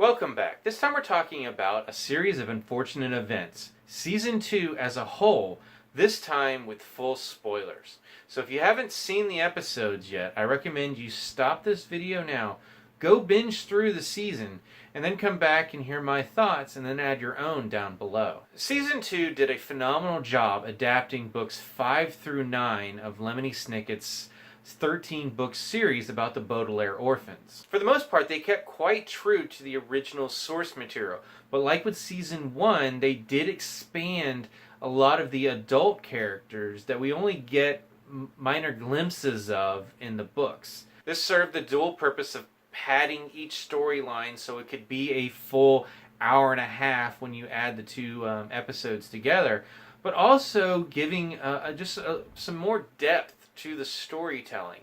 Welcome back. This time we're talking about a series of unfortunate events. Season 2 as a whole, this time with full spoilers. So if you haven't seen the episodes yet, I recommend you stop this video now, go binge through the season, and then come back and hear my thoughts and then add your own down below. Season 2 did a phenomenal job adapting books 5 through 9 of Lemony Snicket's 13-book series about the Baudelaire orphans. For the most part, they kept quite true to the original source material, but like with Season 1, they did expand a lot of the adult characters that we only get minor glimpses of in the books. This served the dual purpose of padding each storyline so it could be a full hour and a half when you add the two episodes together, but also giving some more depth to the storytelling.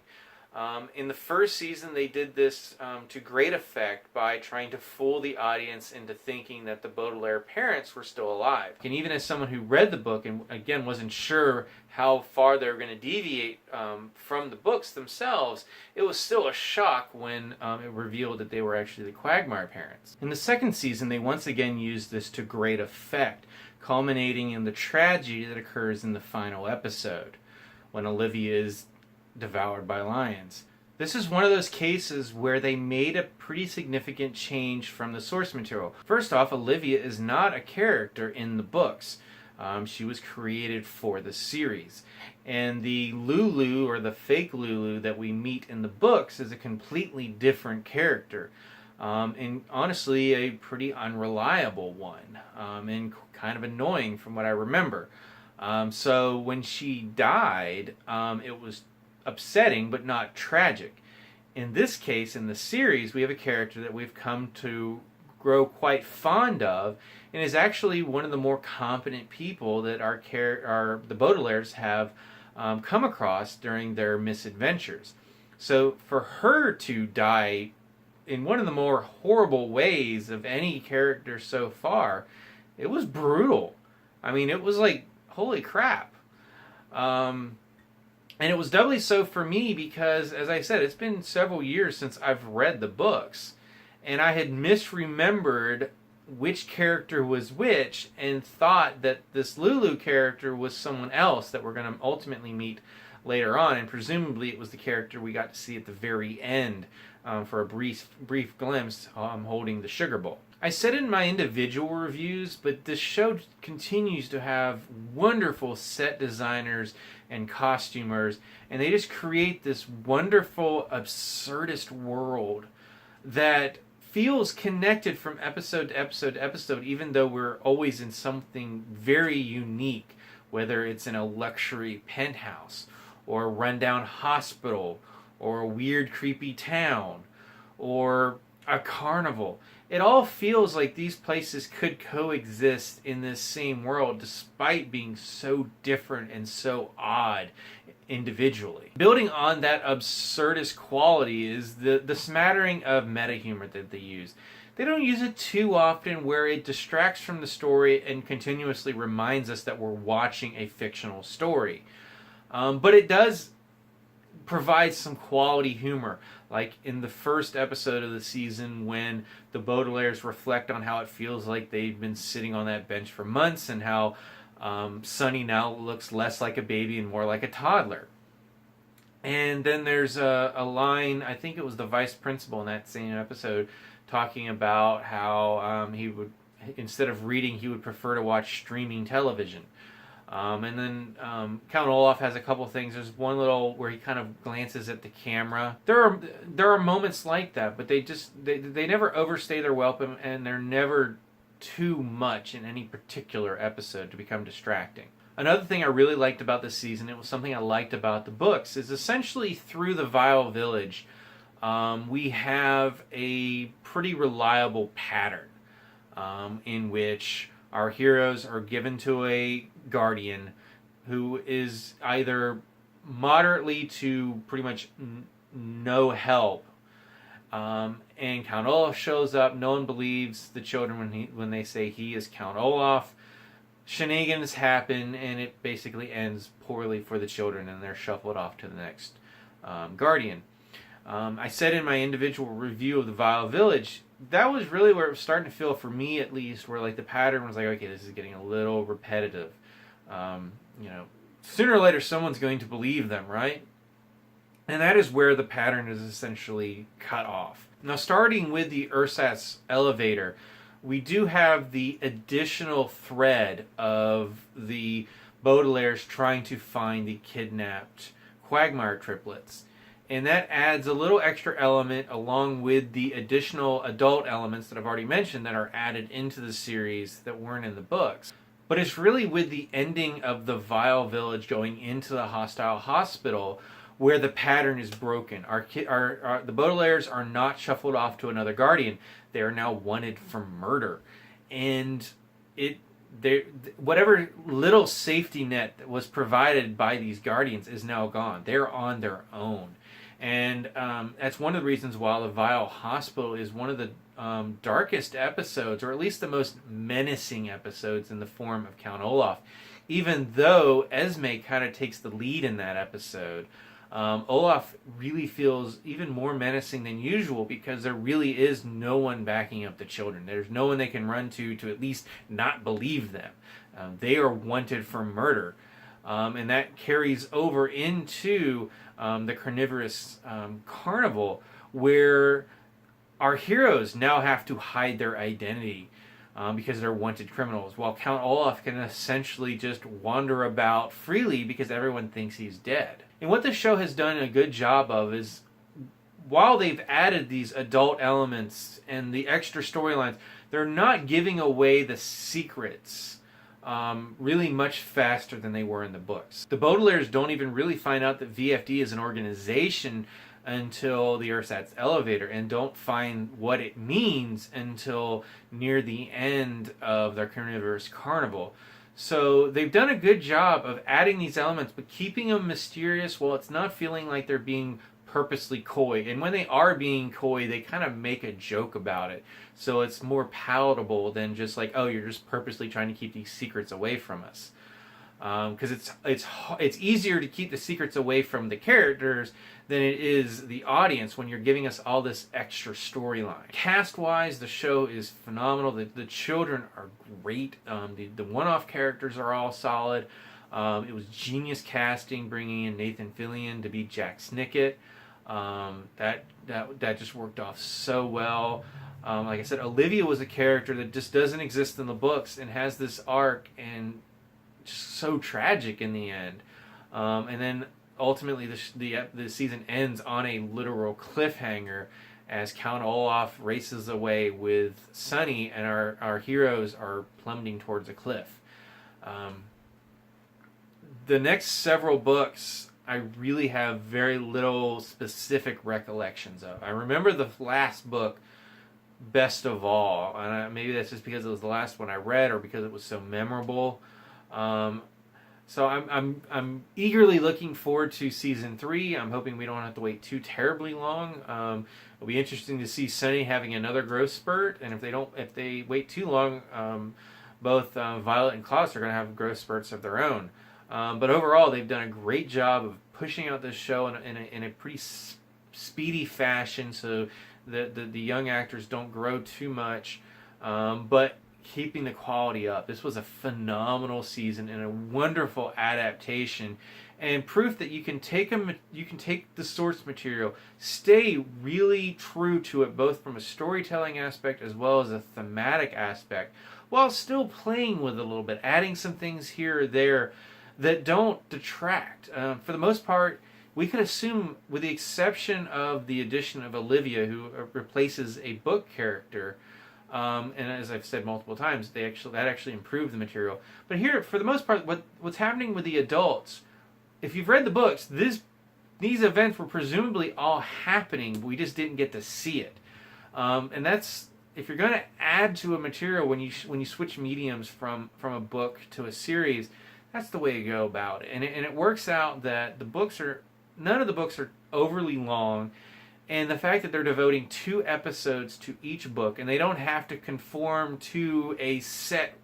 In the first season, they did this to great effect by trying to fool the audience into thinking that the Baudelaire parents were still alive. And even as someone who read the book and again wasn't sure how far they were going to deviate from the books themselves, it was still a shock when it revealed that they were actually the Quagmire parents. In the second season, they once again used this to great effect, culminating in the tragedy that occurs in the final episode, when Olivia is devoured by lions. This is one of those cases where they made a pretty significant change from the source material. First off, Olivia is not a character in the books. She was created for the series. And the Lulu, or the fake Lulu that we meet in the books, is a completely different character. And honestly, a pretty unreliable one. And kind of annoying from what I remember. So when she died, it was upsetting but not tragic. In this case, in the series, we have a character that we've come to grow quite fond of, and is actually one of the more competent people that the Baudelaires have come across during their misadventures. So for her to die in one of the more horrible ways of any character so far, it was brutal. I mean, it was like, holy crap. And it was doubly so for me because, as I said, it's been several years since I've read the books. And I had misremembered which character was which and thought that this Lulu character was someone else that we're going to ultimately meet later on. And presumably it was the character we got to see at the very end for a brief glimpse holding the sugar bowl. I said in my individual reviews, but this show continues to have wonderful set designers and costumers, and they just create this wonderful, absurdist world that feels connected from episode to episode to episode, even though we're always in something very unique, whether it's in a luxury penthouse, or a rundown hospital, or a weird, creepy town, or a carnival. It all feels like these places could coexist in this same world despite being so different and so odd individually. Building on that absurdist quality is the smattering of meta humor that they use. They don't use it too often where it distracts from the story and continuously reminds us that we're watching a fictional story. But it does provide some quality humor, like in the first episode of the season when the Baudelaires reflect on how it feels like they've been sitting on that bench for months and how Sonny now looks less like a baby and more like a toddler. And then there's a line, I think it was the vice principal in that same episode, talking about how he would, instead of reading, he would prefer to watch streaming television. And then Count Olaf has a couple things. There's one little where he kind of glances at the camera. There are moments like that, but they never overstay their welcome, and they're never too much in any particular episode to become distracting. Another thing I really liked about this season, it was something I liked about the books, is essentially through the Vile Village, we have a pretty reliable pattern in which our heroes are given to a guardian who is either moderately to pretty much no help. And Count Olaf shows up. No one believes the children when they say he is Count Olaf. Shenanigans happen, and it basically ends poorly for the children, and they're shuffled off to the next guardian. I said in my individual review of the Vile Village, that was really where it was starting to feel, for me at least, where like the pattern was like, okay, this is getting a little repetitive. Sooner or later someone's going to believe them, right? And that is where the pattern is essentially cut off. Now, starting with the ersatz elevator, we do have the additional thread of the Baudelaires trying to find the kidnapped Quagmire triplets. And that adds a little extra element along with the additional adult elements that I've already mentioned that are added into the series that weren't in the books. But it's really with the ending of the Vile Village going into the hostile hospital where the pattern is broken. The Baudelaires are not shuffled off to another guardian. They are now wanted for murder. And whatever little safety net that was provided by these guardians is now gone. They're on their own. And that's one of the reasons why the Vile Hospital is one of the darkest episodes, or at least the most menacing episodes in the form of Count Olaf. Even though Esme kind of takes the lead in that episode, Olaf really feels even more menacing than usual because there really is no one backing up the children. There's no one they can run to at least not believe them. They are wanted for murder. And that carries over into the carnivorous carnival, where our heroes now have to hide their identity because they're wanted criminals, while Count Olaf can essentially just wander about freely because everyone thinks he's dead. And what the show has done a good job of is, while they've added these adult elements and the extra storylines, they're not giving away the secrets really much faster than they were in the books. The Baudelaires don't even really find out that VFD is an organization until the ersatz elevator, and don't find what it means until near the end of their carnivorous carnival. So they've done a good job of adding these elements, but keeping them mysterious while it's not feeling like they're being purposely coy. And when they are being coy, they kind of make a joke about it. So it's more palatable than just like, oh, you're just purposely trying to keep these secrets away from us. Because it's easier to keep the secrets away from the characters than it is the audience when you're giving us all this extra storyline. Cast-wise, the show is phenomenal. The children are great. The one-off characters are all solid. It was genius casting, bringing in Nathan Fillion to be Jack Snicket. That just worked off so well. Like I said, Olivia was a character that just doesn't exist in the books and has this arc and just so tragic in the end. And then ultimately the season ends on a literal cliffhanger as Count Olaf races away with Sunny and our heroes are plummeting towards a cliff. The next several books I really have very little specific recollections of. I remember the last book best of all, and maybe that's just because it was the last one I read or because it was so memorable. So I'm eagerly looking forward to season 3. I'm hoping we don't have to wait too terribly long. It'll be interesting to see Sunny having another growth spurt, and if they wait too long, both Violet and Klaus are going to have growth spurts of their own. But overall, they've done a great job of pushing out this show in a pretty speedy fashion, so the young actors don't grow too much, but keeping the quality up. This was a phenomenal season and a wonderful adaptation, and proof that you can take the source material, stay really true to it, both from a storytelling aspect as well as a thematic aspect, while still playing with it a little bit, adding some things here or there that don't detract. For the most part, we could assume, with the exception of the addition of Olivia, who replaces a book character, and as I've said multiple times, that actually improved the material. But here, for the most part, what's happening with the adults, if you've read the books, these events were presumably all happening, we just didn't get to see it. And that's, if you're going to add to a material when you switch mediums from a book to a series, that's the way to go about it. And it works out that none of the books are overly long, and the fact that they're devoting 2 episodes to each book, and they don't have to conform to a set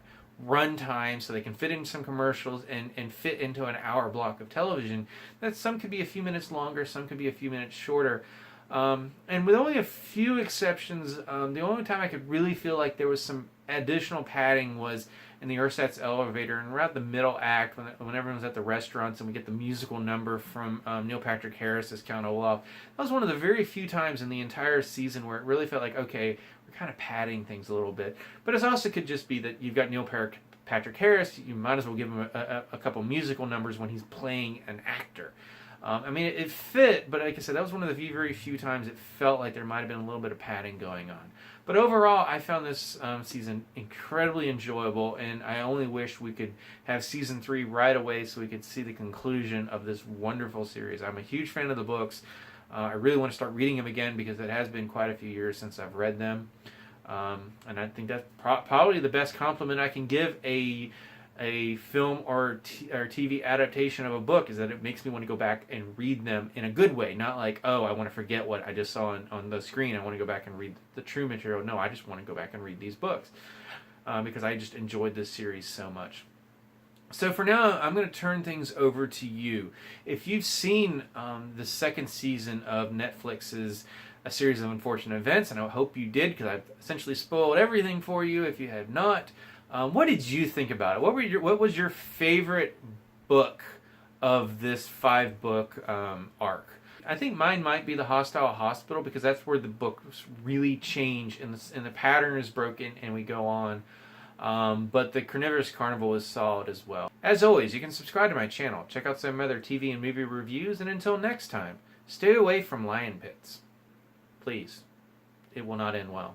runtime, so they can fit in some commercials and fit into an hour block of television. That some could be a few minutes longer, some could be a few minutes shorter. And with only a few exceptions, the only time I could really feel like there was some additional padding was in the Ursat's elevator, and around the middle act when everyone's at the restaurants and we get the musical number from Neil Patrick Harris as Count Olaf. That was one of the very few times in the entire season where it really felt like, okay, we're kind of padding things a little bit. But it also could just be that you've got Neil Patrick Harris, you might as well give him a couple musical numbers when he's playing an actor. I mean, it fit, but like I said, that was one of the very few times it felt like there might have been a little bit of padding going on. But overall, I found this season incredibly enjoyable, and I only wish we could have season 3 right away so we could see the conclusion of this wonderful series. I'm a huge fan of the books. I really want to start reading them again because it has been quite a few years since I've read them. And I think that's probably the best compliment I can give a film or TV adaptation of a book, is that it makes me want to go back and read them in a good way. Not like, oh, I want to forget what I just saw on the screen. I want to go back and read the true material. No, I just want to go back and read these books because I just enjoyed this series so much. So for now, I'm going to turn things over to you. If you've seen the second season of Netflix's A Series of Unfortunate Events, and I hope you did because I've essentially spoiled everything for you if you have not, what did you think about it? What was your favorite book of this 5-book arc? I think mine might be The Hostile Hospital because that's where the books really change and the pattern is broken and we go on. But The Carnivorous Carnival is solid as well. As always, you can subscribe to my channel, check out some other TV and movie reviews, and until next time, stay away from lion pits. Please, it will not end well.